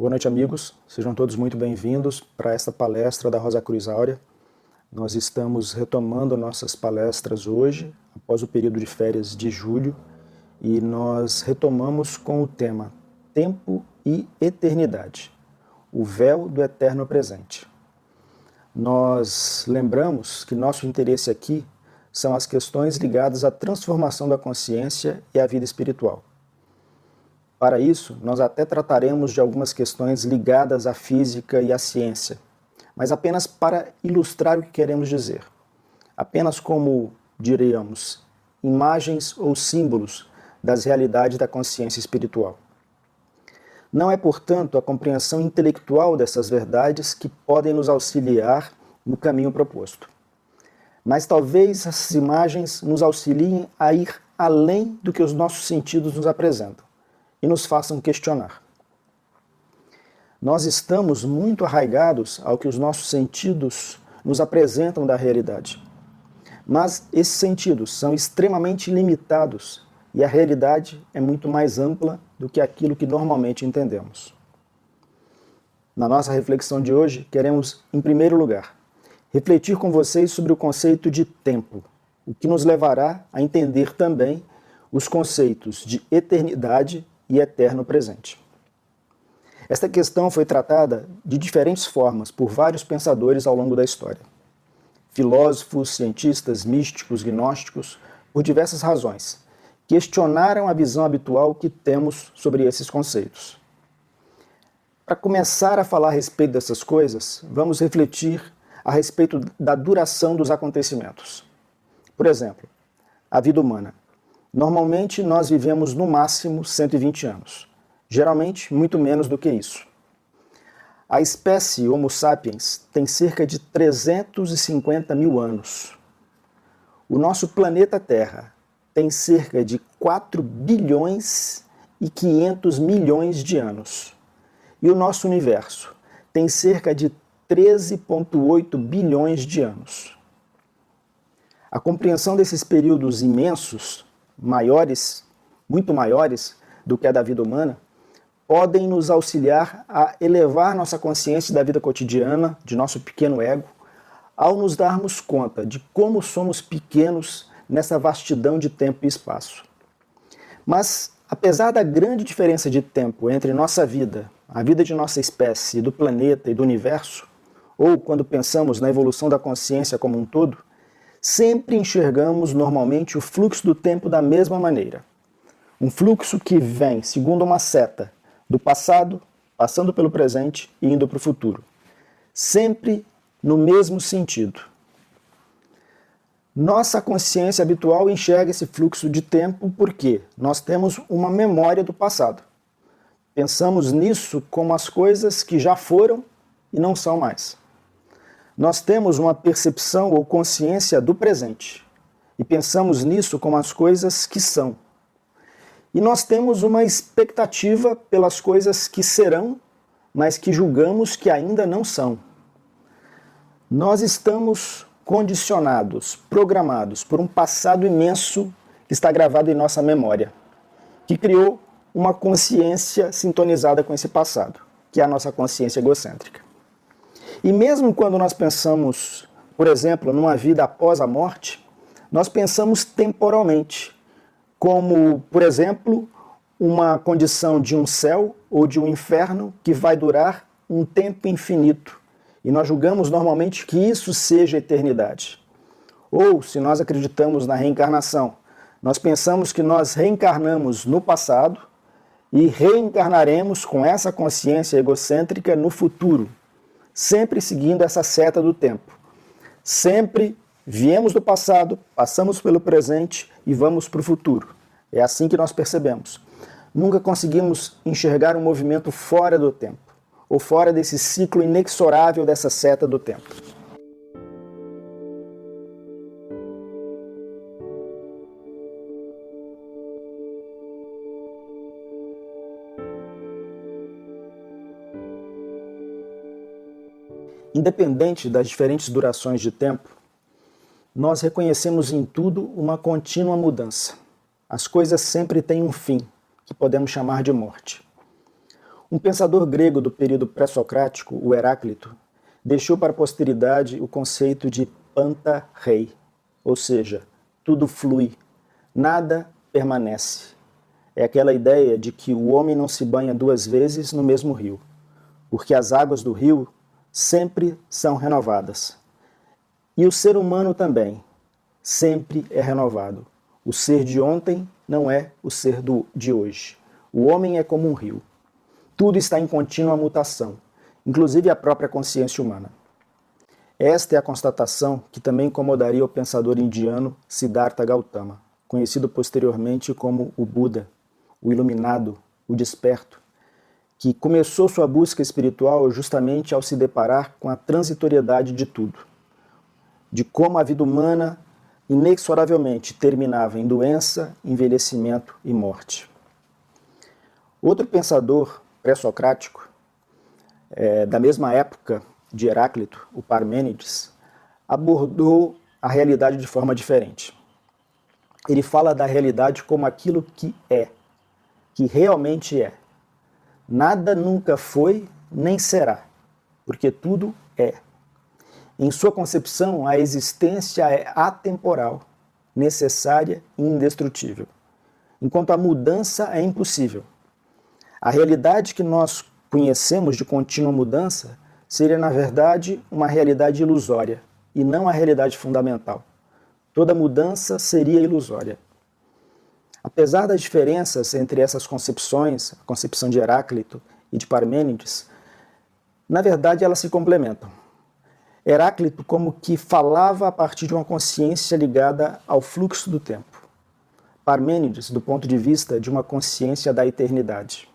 Boa noite, amigos. Sejam todos muito bem-vindos para esta palestra da Rosa Cruz Áurea. Nós estamos retomando nossas palestras hoje, após o período de férias de julho, e nós retomamos com o tema Tempo e Eternidade, o véu do eterno presente. Nós lembramos que nosso interesse aqui são as questões ligadas à transformação da consciência e à vida espiritual. Para isso, nós até trataremos de algumas questões ligadas à física e à ciência, mas apenas para ilustrar o que queremos dizer. Apenas como, diríamos, imagens ou símbolos das realidades da consciência espiritual. Não é, portanto, a compreensão intelectual dessas verdades que podem nos auxiliar no caminho proposto. Mas talvez essas imagens nos auxiliem a ir além do que os nossos sentidos nos apresentam e nos façam questionar. Nós estamos muito arraigados ao que os nossos sentidos nos apresentam da realidade. Mas esses sentidos são extremamente limitados e a realidade é muito mais ampla do que aquilo que normalmente entendemos. Na nossa reflexão de hoje, queremos, em primeiro lugar, refletir com vocês sobre o conceito de tempo, o que nos levará a entender também os conceitos de eternidade e eterno presente. Esta questão foi tratada de diferentes formas por vários pensadores ao longo da história. Filósofos, cientistas, místicos, gnósticos, por diversas razões, questionaram a visão habitual que temos sobre esses conceitos. Para começar a falar a respeito dessas coisas, vamos refletir a respeito da duração dos acontecimentos. Por exemplo, a vida humana. Normalmente nós vivemos no máximo 120 anos, geralmente muito menos do que isso. A espécie Homo sapiens tem cerca de 350 mil anos. O nosso planeta Terra tem cerca de 4 bilhões e 500 milhões de anos. E o nosso universo tem cerca de 13,8 bilhões de anos. A compreensão desses períodos imensos, maiores, muito maiores do que a da vida humana, podem nos auxiliar a elevar nossa consciência da vida cotidiana, de nosso pequeno ego, ao nos darmos conta de como somos pequenos nessa vastidão de tempo e espaço. Mas, apesar da grande diferença de tempo entre nossa vida, a vida de nossa espécie, do planeta e do universo, ou quando pensamos na evolução da consciência como um todo, sempre enxergamos normalmente o fluxo do tempo da mesma maneira. Um fluxo que vem, segundo uma seta, do passado, passando pelo presente e indo para o futuro. Sempre no mesmo sentido. Nossa consciência habitual enxerga esse fluxo de tempo porque nós temos uma memória do passado. Pensamos nisso como as coisas que já foram e não são mais. Nós temos uma percepção ou consciência do presente e pensamos nisso como as coisas que são. E nós temos uma expectativa pelas coisas que serão, mas que julgamos que ainda não são. Nós estamos condicionados, programados por um passado imenso que está gravado em nossa memória, que criou uma consciência sintonizada com esse passado, que é a nossa consciência egocêntrica. E mesmo quando nós pensamos, por exemplo, numa vida após a morte, nós pensamos temporalmente, como, por exemplo, uma condição de um céu ou de um inferno que vai durar um tempo infinito. E nós julgamos normalmente que isso seja eternidade. Ou, se nós acreditamos na reencarnação, nós pensamos que nós reencarnamos no passado e reencarnaremos com essa consciência egocêntrica no futuro, sempre seguindo essa seta do tempo. Sempre viemos do passado, passamos pelo presente e vamos para o futuro. É assim que nós percebemos. Nunca conseguimos enxergar um movimento fora do tempo, ou fora desse ciclo inexorável dessa seta do tempo. Independente das diferentes durações de tempo, nós reconhecemos em tudo uma contínua mudança. As coisas sempre têm um fim, que podemos chamar de morte. Um pensador grego do período pré-socrático, o Heráclito, deixou para a posteridade o conceito de panta rei, ou seja, tudo flui, nada permanece. É aquela ideia de que o homem não se banha duas vezes no mesmo rio, porque as águas do rio sempre são renovadas. E o ser humano também, sempre é renovado. O ser de ontem não é o ser de hoje. O homem é como um rio. Tudo está em contínua mutação, inclusive a própria consciência humana. Esta é a constatação que também incomodaria o pensador indiano Siddhartha Gautama, conhecido posteriormente como o Buda, o iluminado, o desperto, que começou sua busca espiritual justamente ao se deparar com a transitoriedade de tudo, de como a vida humana inexoravelmente terminava em doença, envelhecimento e morte. Outro pensador pré-socrático, da mesma época de Heráclito, o Parmênides, abordou a realidade de forma diferente. Ele fala da realidade como aquilo que é, que realmente é. Nada nunca foi nem será, porque tudo é. Em sua concepção, a existência é atemporal, necessária e indestrutível, enquanto a mudança é impossível. A realidade que nós conhecemos de contínua mudança seria, na verdade, uma realidade ilusória, e não a realidade fundamental. Toda mudança seria ilusória. Apesar das diferenças entre essas concepções, a concepção de Heráclito e de Parmênides, na verdade elas se complementam. Heráclito como que falava a partir de uma consciência ligada ao fluxo do tempo. Parmênides, do ponto de vista de uma consciência da eternidade.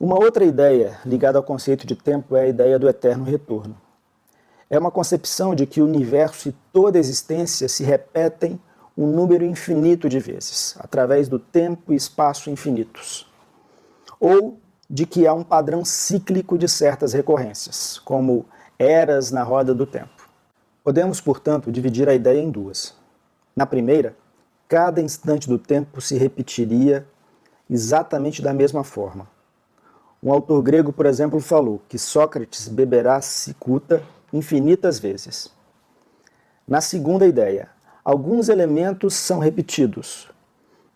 Uma outra ideia ligada ao conceito de tempo é a ideia do eterno retorno. É uma concepção de que o universo e toda a existência se repetem um número infinito de vezes, através do tempo e espaço infinitos. Ou de que há um padrão cíclico de certas recorrências, como eras na roda do tempo. Podemos, portanto, dividir a ideia em duas. Na primeira, cada instante do tempo se repetiria exatamente da mesma forma. Um autor grego, por exemplo, falou que Sócrates beberá cicuta infinitas vezes. Na segunda ideia, alguns elementos são repetidos,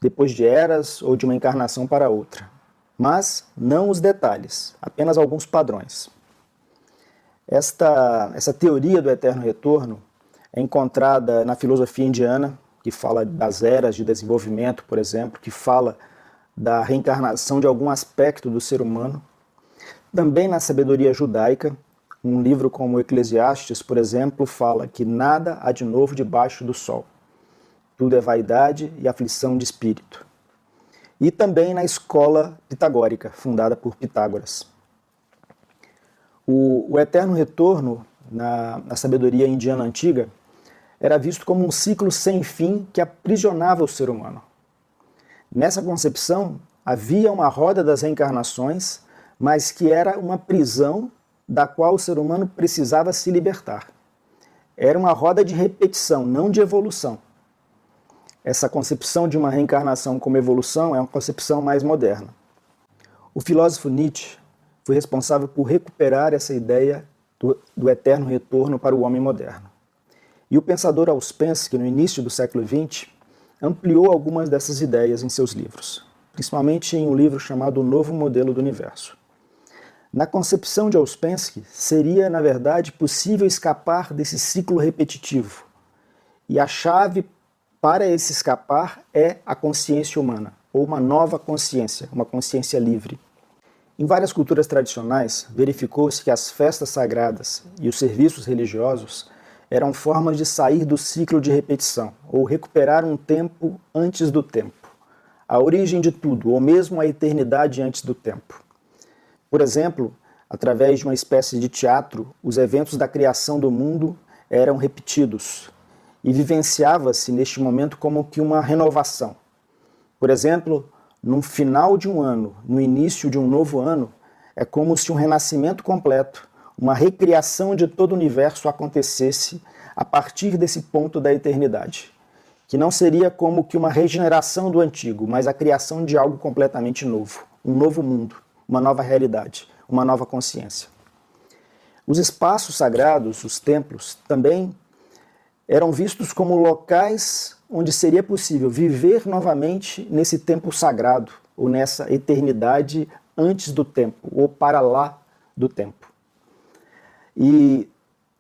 depois de eras ou de uma encarnação para outra, mas não os detalhes, apenas alguns padrões. Essa teoria do eterno retorno é encontrada na filosofia indiana, que fala das eras de desenvolvimento, por exemplo, que fala da reencarnação de algum aspecto do ser humano. Também na sabedoria judaica, um livro como Eclesiastes, por exemplo, fala que nada há de novo debaixo do sol. Tudo é vaidade e aflição de espírito. E também na escola pitagórica, fundada por Pitágoras. O eterno retorno, na sabedoria indiana antiga, era visto como um ciclo sem fim que aprisionava o ser humano. Nessa concepção, havia uma roda das reencarnações, mas que era uma prisão da qual o ser humano precisava se libertar. Era uma roda de repetição, não de evolução. Essa concepção de uma reencarnação como evolução é uma concepção mais moderna. O filósofo Nietzsche foi responsável por recuperar essa ideia do eterno retorno para o homem moderno. E o pensador Ouspensky, no início do século XX, ampliou algumas dessas ideias em seus livros, principalmente em um livro chamado O Novo Modelo do Universo. Na concepção de Ouspensky, seria, na verdade, possível escapar desse ciclo repetitivo. E a chave para esse escapar é a consciência humana, ou uma nova consciência, uma consciência livre. Em várias culturas tradicionais, verificou-se que as festas sagradas e os serviços religiosos eram formas de sair do ciclo de repetição, ou recuperar um tempo antes do tempo, a origem de tudo, ou mesmo a eternidade antes do tempo. Por exemplo, através de uma espécie de teatro, os eventos da criação do mundo eram repetidos, e vivenciava-se neste momento como que uma renovação. Por exemplo, no final de um ano, no início de um novo ano, é como se um renascimento completo, uma recriação de todo o universo acontecesse a partir desse ponto da eternidade, que não seria como que uma regeneração do antigo, mas a criação de algo completamente novo, um novo mundo, uma nova realidade, uma nova consciência. Os espaços sagrados, os templos, também eram vistos como locais onde seria possível viver novamente nesse tempo sagrado, ou nessa eternidade antes do tempo, ou para lá do tempo. E,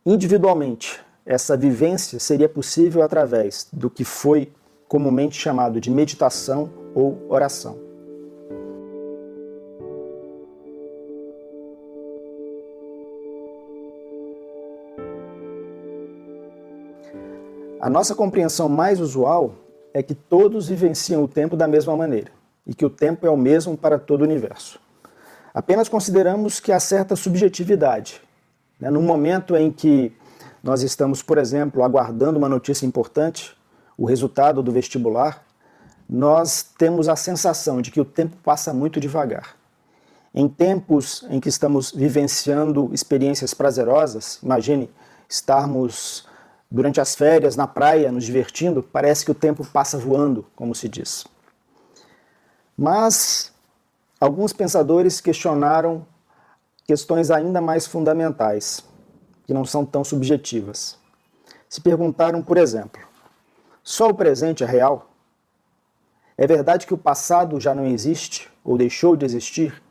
individualmente, essa vivência seria possível através do que foi comumente chamado de meditação ou oração. A nossa compreensão mais usual é que todos vivenciam o tempo da mesma maneira e que o tempo é o mesmo para todo o universo. Apenas consideramos que há certa subjetividade. No momento em que nós estamos, por exemplo, aguardando uma notícia importante, o resultado do vestibular, nós temos a sensação de que o tempo passa muito devagar. Em tempos em que estamos vivenciando experiências prazerosas, imagine estarmos durante as férias na praia nos divertindo, parece que o tempo passa voando, como se diz. Mas alguns pensadores questionaram questões ainda mais fundamentais, que não são tão subjetivas. Se perguntaram, por exemplo, só o presente é real? É verdade que o passado já não existe, ou deixou de existir,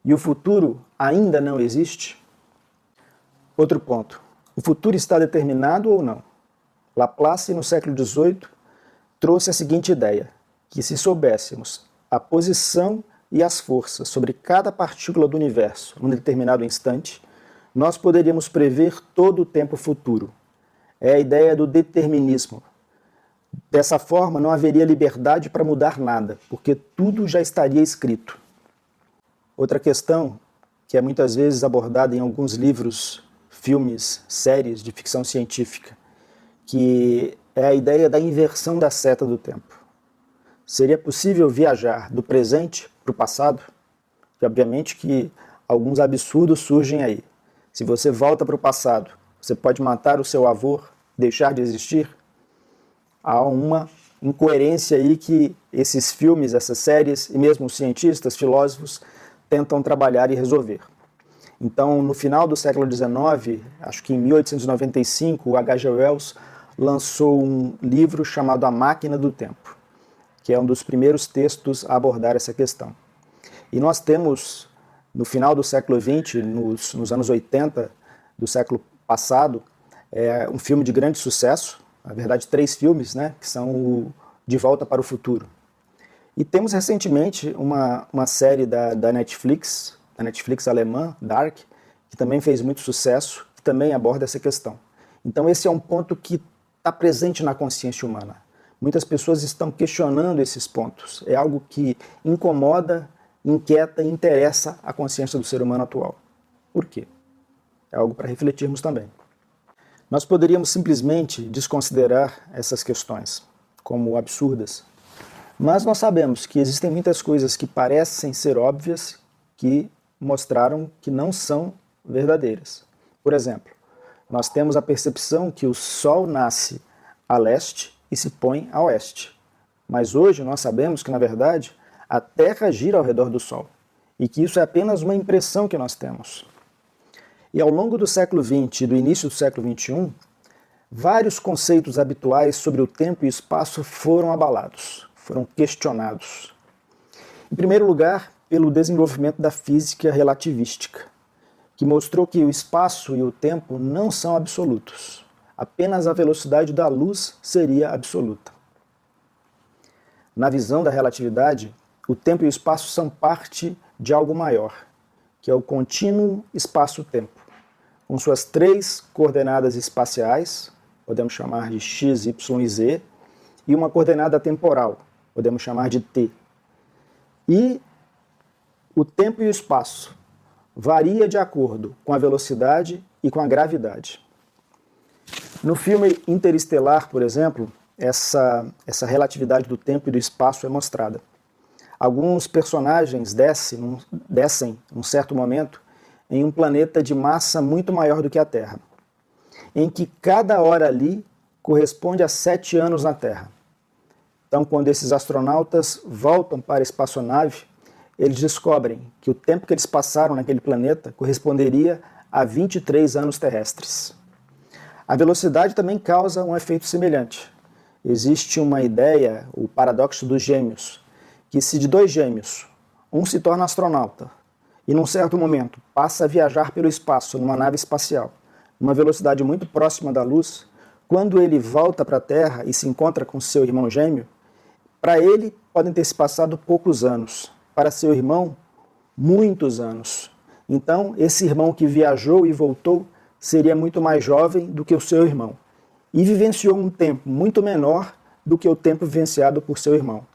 e o futuro ainda não existe? Outro ponto, o futuro está determinado ou não? Laplace, no século XVIII, trouxe a seguinte ideia, que se soubéssemos a posição e as forças sobre cada partícula do universo num determinado instante, nós poderíamos prever todo o tempo futuro. É a ideia do determinismo. Dessa forma, não haveria liberdade para mudar nada, porque tudo já estaria escrito. Outra questão, que é muitas vezes abordada em alguns livros, filmes, séries de ficção científica, que é a ideia da inversão da seta do tempo. Seria possível viajar do presente para o passado? E obviamente que alguns absurdos surgem aí. Se você volta para o passado, você pode matar o seu avô, deixar de existir? Há uma incoerência aí que esses filmes, essas séries e mesmo os cientistas, filósofos, tentam trabalhar e resolver. Então, no final do século XIX, acho que em 1895, o H.G. Wells lançou um livro chamado A Máquina do Tempo, que é um dos primeiros textos a abordar essa questão. E nós temos, no final do século XX, nos anos 80 do século passado, um filme de grande sucesso, na verdade 3 filmes, que são o De Volta para o Futuro. E temos recentemente uma série da Netflix, a Netflix alemã, Dark, que também fez muito sucesso, que também aborda essa questão. Então esse é um ponto que está presente na consciência humana. Muitas pessoas estão questionando esses pontos. É algo que incomoda, inquieta e interessa a consciência do ser humano atual. Por quê? É algo para refletirmos também. Nós poderíamos simplesmente desconsiderar essas questões como absurdas, mas nós sabemos que existem muitas coisas que parecem ser óbvias que mostraram que não são verdadeiras. Por exemplo, nós temos a percepção que o Sol nasce a leste e se põe a oeste. Mas hoje nós sabemos que, na verdade, a Terra gira ao redor do Sol e que isso é apenas uma impressão que nós temos. E ao longo do século XX e do início do século XXI, vários conceitos habituais sobre o tempo e o espaço foram abalados, foram questionados. Em primeiro lugar, pelo desenvolvimento da física relativística, que mostrou que o espaço e o tempo não são absolutos. Apenas a velocidade da luz seria absoluta. Na visão da relatividade, o tempo e o espaço são parte de algo maior, que é o contínuo espaço-tempo, com suas 3 coordenadas espaciais, podemos chamar de x, y e z, e uma coordenada temporal, podemos chamar de t. E o tempo e o espaço varia de acordo com a velocidade e com a gravidade. No filme Interestelar, por exemplo, essa relatividade do tempo e do espaço é mostrada. Alguns personagens descem, num certo momento, em um planeta de massa muito maior do que a Terra, em que cada hora ali corresponde a 7 anos na Terra. Então, quando esses astronautas voltam para a espaçonave, eles descobrem que o tempo que eles passaram naquele planeta corresponderia a 23 anos terrestres. A velocidade também causa um efeito semelhante. Existe uma ideia, o paradoxo dos gêmeos, que se de dois gêmeos, um se torna astronauta e num certo momento passa a viajar pelo espaço numa nave espacial, numa velocidade muito próxima da luz, quando ele volta para a Terra e se encontra com seu irmão gêmeo, para ele podem ter se passado poucos anos, para seu irmão, muitos anos. Então, esse irmão que viajou e voltou seria muito mais jovem do que o seu irmão e vivenciou um tempo muito menor do que o tempo vivenciado por seu irmão.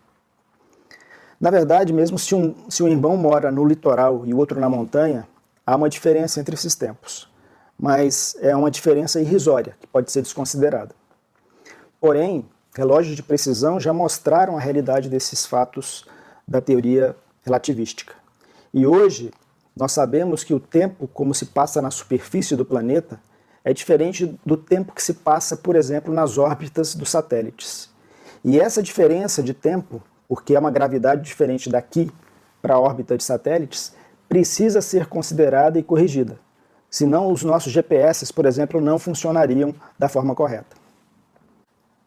Na verdade, mesmo se um irmão mora no litoral e o outro na montanha, há uma diferença entre esses tempos, mas é uma diferença irrisória, que pode ser desconsiderada. Porém, relógios de precisão já mostraram a realidade desses fatos da teoria relativística. E hoje, nós sabemos que o tempo, como se passa na superfície do planeta, é diferente do tempo que se passa, por exemplo, nas órbitas dos satélites. E essa diferença de tempo, porque é uma gravidade diferente daqui para a órbita de satélites, precisa ser considerada e corrigida. Senão os nossos GPS, por exemplo, não funcionariam da forma correta.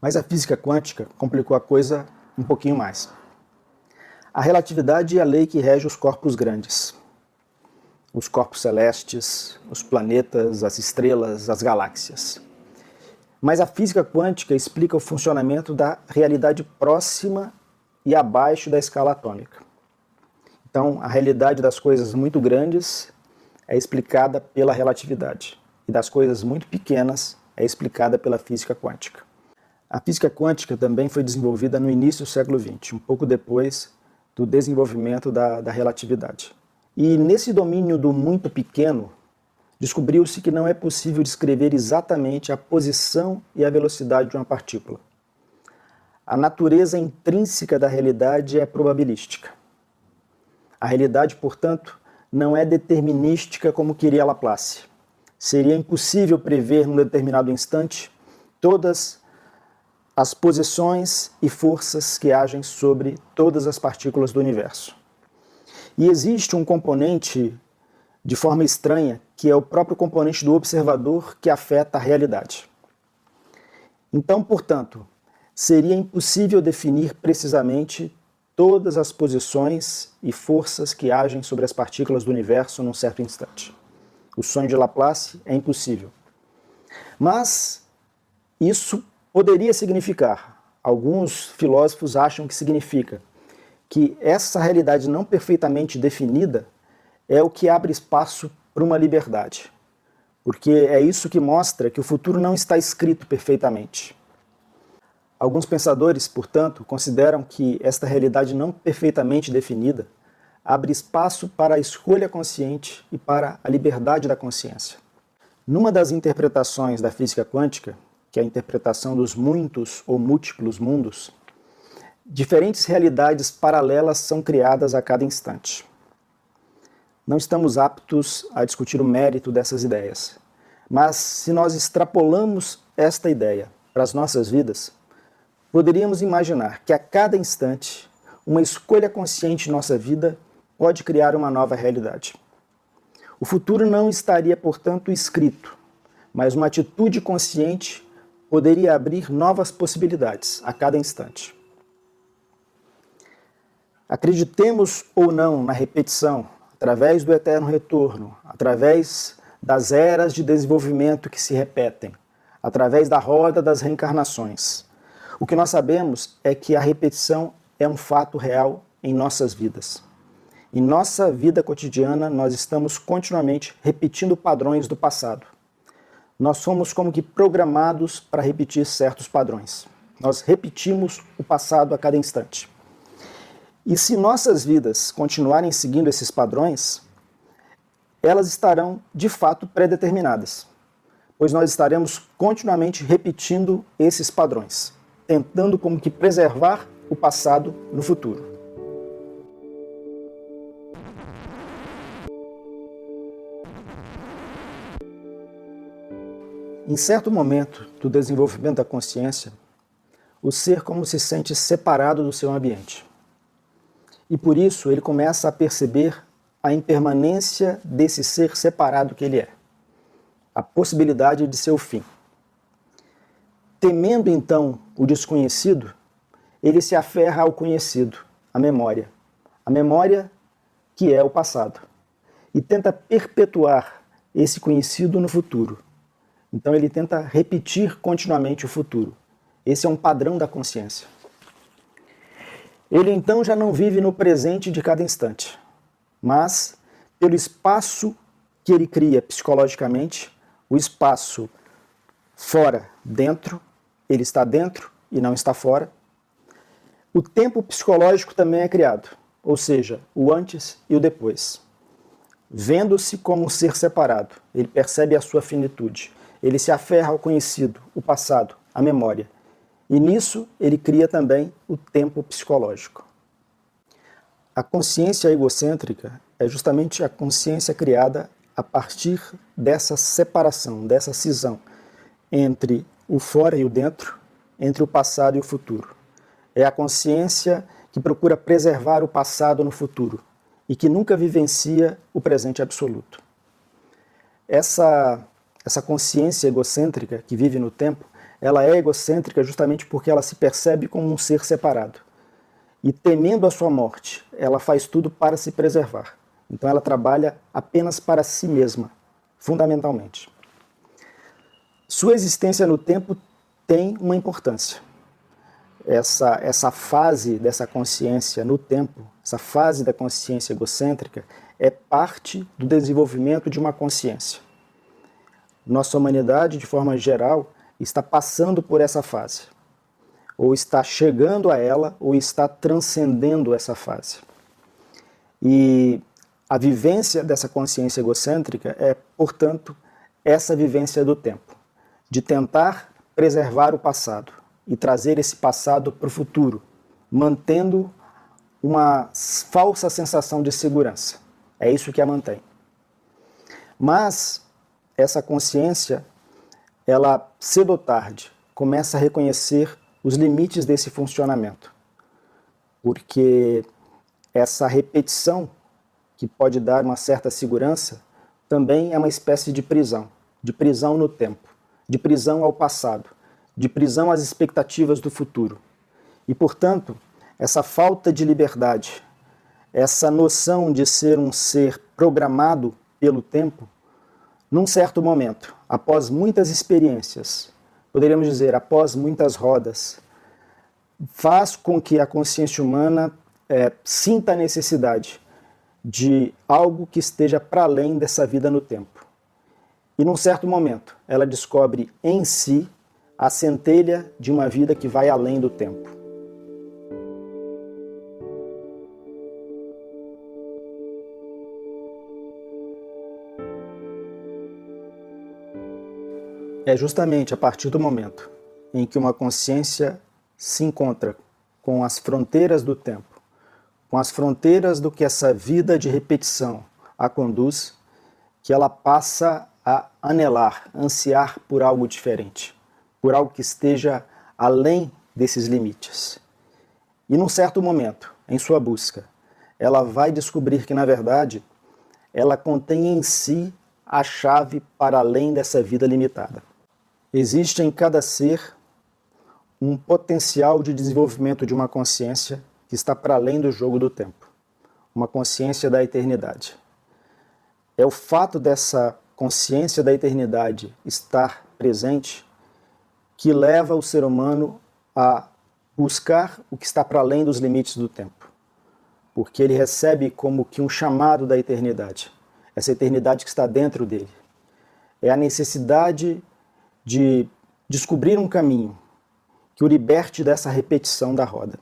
Mas a física quântica complicou a coisa um pouquinho mais. A relatividade é a lei que rege os corpos grandes. Os corpos celestes, os planetas, as estrelas, as galáxias. Mas a física quântica explica o funcionamento da realidade próxima e abaixo da escala atômica. Então, a realidade das coisas muito grandes é explicada pela relatividade, e das coisas muito pequenas é explicada pela física quântica. A física quântica também foi desenvolvida no início do século XX, um pouco depois do desenvolvimento da relatividade. E nesse domínio do muito pequeno, descobriu-se que não é possível descrever exatamente a posição e a velocidade de uma partícula. A natureza intrínseca da realidade é probabilística. A realidade, portanto, não é determinística como queria Laplace. Seria impossível prever num determinado instante todas as posições e forças que agem sobre todas as partículas do universo. E existe um componente, de forma estranha, que é o próprio componente do observador que afeta a realidade. Então, portanto, seria impossível definir precisamente todas as posições e forças que agem sobre as partículas do universo num certo instante. O sonho de Laplace é impossível. Mas isso poderia significar, alguns filósofos acham que significa, que essa realidade não perfeitamente definida é o que abre espaço para uma liberdade. Porque é isso que mostra que o futuro não está escrito perfeitamente. Alguns pensadores, portanto, consideram que esta realidade não perfeitamente definida abre espaço para a escolha consciente e para a liberdade da consciência. Numa das interpretações da física quântica, que é a interpretação dos muitos ou múltiplos mundos, diferentes realidades paralelas são criadas a cada instante. Não estamos aptos a discutir o mérito dessas ideias, mas se nós extrapolamos esta ideia para as nossas vidas, poderíamos imaginar que a cada instante uma escolha consciente em nossa vida pode criar uma nova realidade. O futuro não estaria, portanto, escrito, mas uma atitude consciente poderia abrir novas possibilidades a cada instante. Acreditemos ou não na repetição, através do eterno retorno, através das eras de desenvolvimento que se repetem, através da roda das reencarnações. O que nós sabemos é que a repetição é um fato real em nossas vidas. Em nossa vida cotidiana, nós estamos continuamente repetindo padrões do passado. Nós somos como que programados para repetir certos padrões. Nós repetimos o passado a cada instante. E se nossas vidas continuarem seguindo esses padrões, elas estarão de fato pré-determinadas, pois nós estaremos continuamente repetindo esses padrões, tentando como que preservar o passado no futuro. Em certo momento do desenvolvimento da consciência, o ser como se sente separado do seu ambiente. E por isso ele começa a perceber a impermanência desse ser separado que ele é, a possibilidade de seu fim. Temendo então o desconhecido, ele se aferra ao conhecido, à memória. A memória que é o passado. E tenta perpetuar esse conhecido no futuro. Então ele tenta repetir continuamente o futuro. Esse é um padrão da consciência. Ele então já não vive no presente de cada instante, mas pelo espaço que ele cria psicologicamente, o espaço fora, dentro, ele está dentro e não está fora. O tempo psicológico também é criado, ou seja, o antes e o depois. Vendo-se como um ser separado, ele percebe a sua finitude, ele se aferra ao conhecido, o passado, a memória. E nisso ele cria também o tempo psicológico. A consciência egocêntrica é justamente a consciência criada a partir dessa separação, dessa cisão entre o fora e o dentro, entre o passado e o futuro. É a consciência que procura preservar o passado no futuro e que nunca vivencia o presente absoluto. Essa consciência egocêntrica que vive no tempo, ela é egocêntrica justamente porque ela se percebe como um ser separado. E temendo a sua morte, ela faz tudo para se preservar. Então ela trabalha apenas para si mesma, fundamentalmente. Sua existência no tempo tem uma importância. Essa fase dessa consciência no tempo, essa fase da consciência egocêntrica, é parte do desenvolvimento de uma consciência. Nossa humanidade, de forma geral, está passando por essa fase, ou está chegando a ela, ou está transcendendo essa fase. E a vivência dessa consciência egocêntrica é, portanto, essa vivência do tempo, de tentar preservar o passado e trazer esse passado para o futuro, mantendo uma falsa sensação de segurança. É isso que a mantém. Mas essa consciência, ela cedo ou tarde começa a reconhecer os limites desse funcionamento, porque essa repetição, que pode dar uma certa segurança, também é uma espécie de prisão no tempo, de prisão ao passado, de prisão às expectativas do futuro. E, portanto, essa falta de liberdade, essa noção de ser um ser programado pelo tempo, num certo momento, após muitas experiências, poderíamos dizer, após muitas rodas, faz com que a consciência humana sinta a necessidade de algo que esteja para além dessa vida no tempo. E num certo momento, ela descobre em si a centelha de uma vida que vai além do tempo. É justamente a partir do momento em que uma consciência se encontra com as fronteiras do tempo, com as fronteiras do que essa vida de repetição a conduz, que ela passa a anelar, ansiar por algo diferente, por algo que esteja além desses limites. E num certo momento, em sua busca, ela vai descobrir que, na verdade, ela contém em si a chave para além dessa vida limitada. Existe em cada ser um potencial de desenvolvimento de uma consciência que está para além do jogo do tempo, uma consciência da eternidade. É o fato dessa consciência da eternidade estar presente que leva o ser humano a buscar o que está para além dos limites do tempo, porque ele recebe como que um chamado da eternidade, essa eternidade que está dentro dele. É a necessidade de descobrir um caminho que o liberte dessa repetição da roda,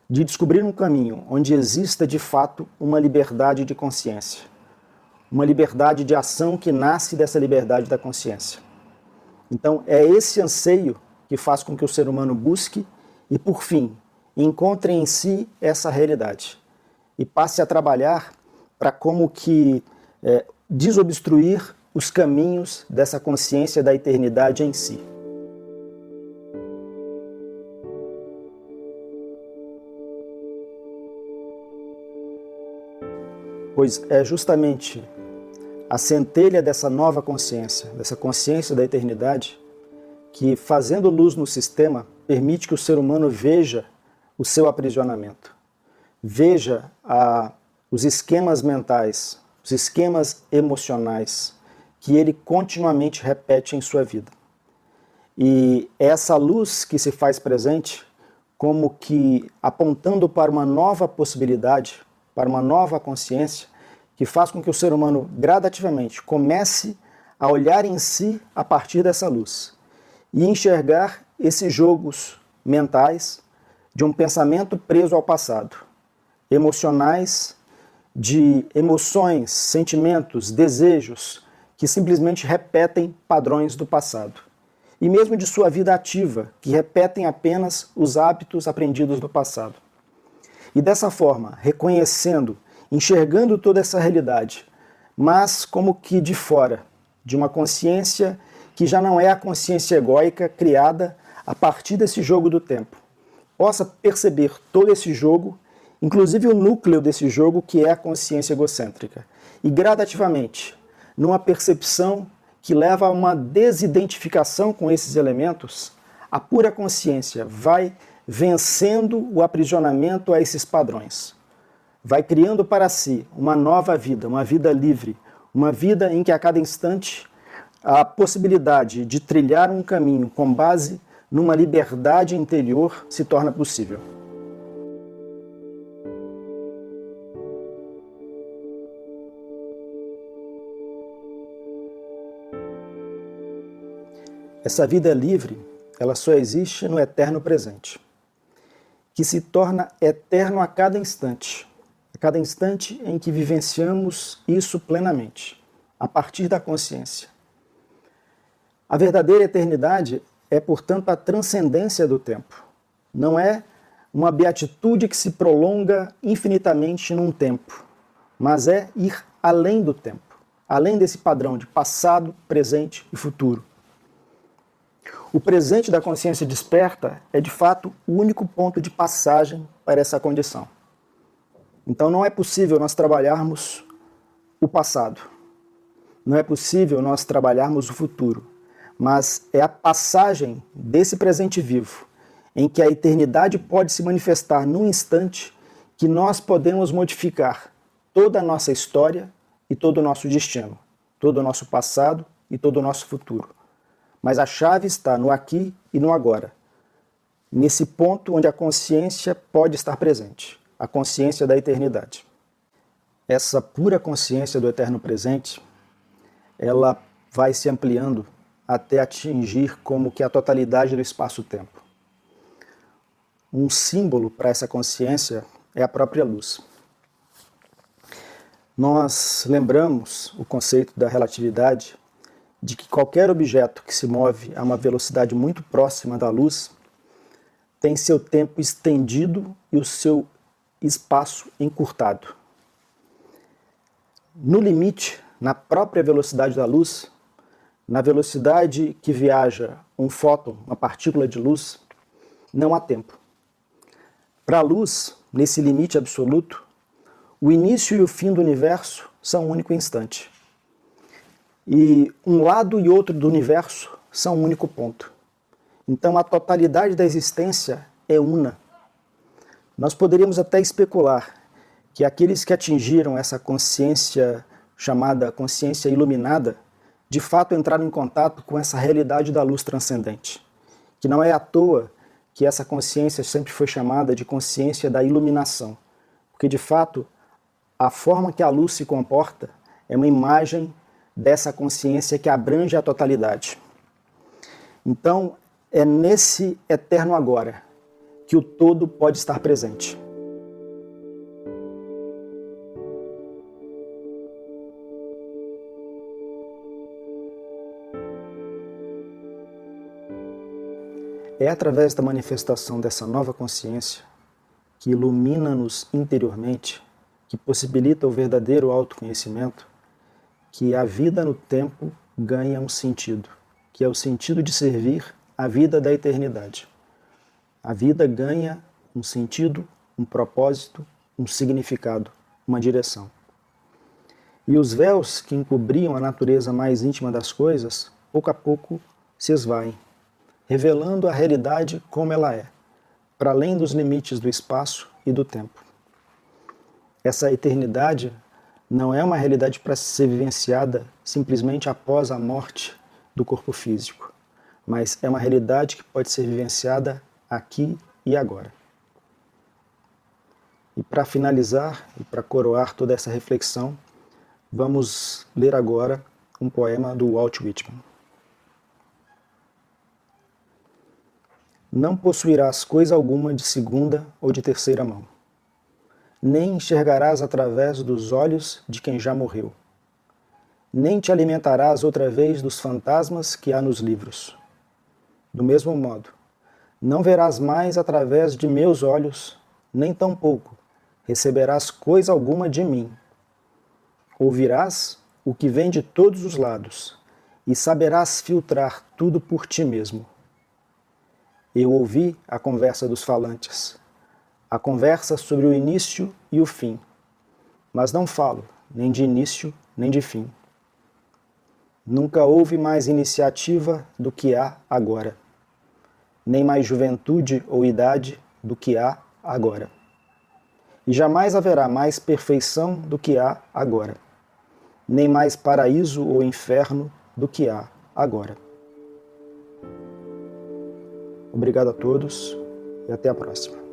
de descobrir um caminho onde exista de fato uma liberdade de consciência, uma liberdade de ação que nasce dessa liberdade da consciência. Então é esse anseio que faz com que o ser humano busque e, por fim, encontre em si essa realidade e passe a trabalhar para como que desobstruir os caminhos dessa consciência da eternidade em si. pois é justamente a centelha dessa nova consciência, dessa consciência da eternidade, que, fazendo luz no sistema, permite que o ser humano veja o seu aprisionamento, veja os esquemas mentais, os esquemas emocionais que ele continuamente repete em sua vida. E é essa luz que se faz presente, como que apontando para uma nova possibilidade, para uma nova consciência, que faz com que o ser humano gradativamente comece a olhar em si a partir dessa luz e enxergar esses jogos mentais de um pensamento preso ao passado, emocionais, de emoções, sentimentos, desejos que simplesmente repetem padrões do passado. E mesmo de sua vida ativa, que repetem apenas os hábitos aprendidos no passado. E dessa forma, reconhecendo, enxergando toda essa realidade, mas como que de fora, de uma consciência que já não é a consciência egóica criada a partir desse jogo do tempo, possa perceber todo esse jogo, inclusive o núcleo desse jogo, que é a consciência egocêntrica. E gradativamente, numa percepção que leva a uma desidentificação com esses elementos, a pura consciência vai vencendo o aprisionamento a esses padrões. Vai criando para si uma nova vida, uma vida livre, uma vida em que a cada instante a possibilidade de trilhar um caminho com base numa liberdade interior se torna possível. Essa vida livre, ela só existe no eterno presente, que se torna eterno a cada instante em que vivenciamos isso plenamente, a partir da consciência. A verdadeira eternidade é, portanto, a transcendência do tempo. Não é uma beatitude que se prolonga infinitamente num tempo, mas é ir além do tempo, além desse padrão de passado, presente e futuro. O presente da consciência desperta é, de fato, o único ponto de passagem para essa condição. Então não é possível nós trabalharmos o passado, não é possível nós trabalharmos o futuro, mas é a passagem desse presente vivo, em que a eternidade pode se manifestar num instante, que nós podemos modificar toda a nossa história e todo o nosso destino, todo o nosso passado e todo o nosso futuro. Mas a chave está no aqui e no agora, nesse ponto onde a consciência pode estar presente, a consciência da eternidade. Essa pura consciência do eterno presente, ela vai se ampliando até atingir como que a totalidade do espaço-tempo. Um símbolo para essa consciência é a própria luz. Nós lembramos o conceito da relatividade, de que qualquer objeto que se move a uma velocidade muito próxima da luz tem seu tempo estendido e o seu espaço encurtado. No limite, na própria velocidade da luz, na velocidade que viaja um fóton, uma partícula de luz, não há tempo. Para a luz, nesse limite absoluto, o início e o fim do universo são um único instante. E um lado e outro do universo são um único ponto. Então a totalidade da existência é una. Nós poderíamos até especular que aqueles que atingiram essa consciência chamada consciência iluminada, de fato entraram em contato com essa realidade da luz transcendente. Que não é à toa que essa consciência sempre foi chamada de consciência da iluminação. Porque de fato, a forma que a luz se comporta é uma imagem dessa consciência que abrange a totalidade. Então, é nesse eterno agora que o todo pode estar presente. É através da manifestação dessa nova consciência, que ilumina-nos interiormente, que possibilita o verdadeiro autoconhecimento, que a vida no tempo ganha um sentido, que é o sentido de servir a vida da eternidade. A vida ganha um sentido, um propósito, um significado, uma direção. E os véus que encobriam a natureza mais íntima das coisas, pouco a pouco se esvaem, revelando a realidade como ela é, para além dos limites do espaço e do tempo. Essa eternidade não é uma realidade para ser vivenciada simplesmente após a morte do corpo físico, mas é uma realidade que pode ser vivenciada aqui e agora. E para finalizar e para coroar toda essa reflexão, vamos ler agora um poema do Walt Whitman. Não possuirás coisa alguma de segunda ou de terceira mão, nem enxergarás através dos olhos de quem já morreu, nem te alimentarás outra vez dos fantasmas que há nos livros. Do mesmo modo, não verás mais através de meus olhos, nem tampouco receberás coisa alguma de mim. Ouvirás o que vem de todos os lados, e saberás filtrar tudo por ti mesmo. Eu ouvi a conversa dos falantes, a conversa sobre o início e o fim, mas não falo nem de início nem de fim. Nunca houve mais iniciativa do que há agora, nem mais juventude ou idade do que há agora. E jamais haverá mais perfeição do que há agora, nem mais paraíso ou inferno do que há agora. Obrigado a todos e até a próxima.